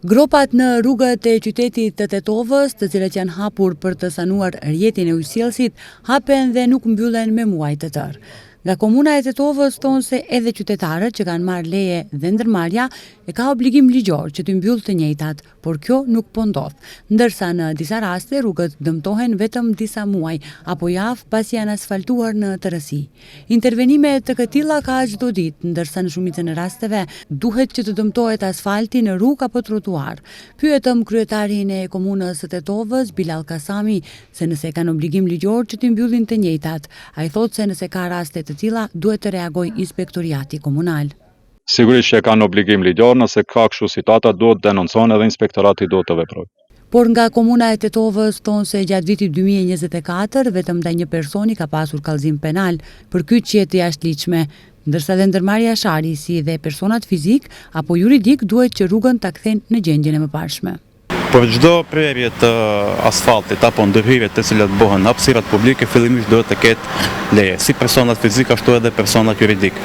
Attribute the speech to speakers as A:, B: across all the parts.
A: Gropat në rrugët e qytetit të Tetovës, të cilët janë hapur për të sanuar rjetin e ujësielësit, hapen dhe nuk mbyllen me muaj të tërë. Nga komuna e Tetovës thonë se edhe qytetarët që kanë marrë leje dhe ndërmarrja e ka obligim ligjor që të mbyllë të njëjtat, por kjo nuk po ndodh, ndërsa në disa raste rrugët dëmtohen vetëm disa muaj apo javë pasi janë asfaltuar në tërësi. Intervenime të këtilla ka çdo ditë, ndërsa në shumicën e rasteve duhet që të dëmtohet asfalti në rrugë apo trotuar. Pyetëm kryetarin e komunës së Tetovës, Bilal Kasami, se nëse kanë obligim ligjor që të mbyllin të njëjtat. Ai thotë se nëse ka raste të tilla duhet të reagojë inspektoriati komunal.
B: Sigurisht që kanë obligim ligjor, nëse ka kështu situata duhet denoncon edhe inspektorati duhet të veprojë.
A: Por nga komuna e Tetovës thonë se gjatë vitit 2024 vetëm ndaj një personi ka pasur kallëzim penal për kyçje të jashtëligjshme, ndërsa dhe ndërmarrja shari si dhe personat fizik apo juridik duhet që rrugën ta kthejnë në gjendjen e mëparshme.
C: Për çdo prerje të asfaltit apo ndërhyrje të cilat bëhen në hapësirat publike, fillimisht duhet të ketë leje, si personat fizik ashtu edhe personat juridik.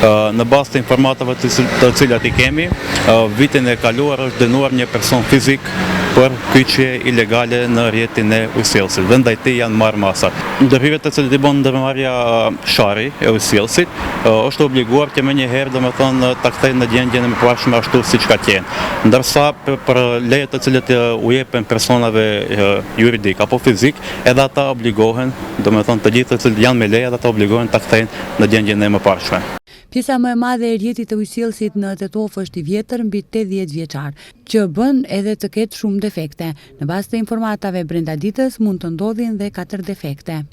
C: Në bazë të informatave të cilat i kemi, vitin e kaluar është dënuar një person fizik për kyçje ilegale në rjetin e ujësielësit dhe ndaj tij janë marrë masa. Ndërhyrjet të cilat i bën ndërmarrja shari e ujësielësit është obliguar që menjëherë domethënë ta kthejë në gjendjen e mëparshme ashtu siç ka qenë. Ndërsa për lejet të cilat u jepen personave juridik apo fizik, edhe ata obligohen, domethënë të gjithë të cilët janë me leje, ata obligohen ta kthejnë në gjendjen e mëparshme.
A: Pjesa më e madhe e rjetit të ujësielësit në Tetovë është i vjetër mbi 80 vjeçar, që bën edhe të ketë shumë defekte. Në bazë të informatave brenda ditës mund të ndodhin dhe 4 defekte.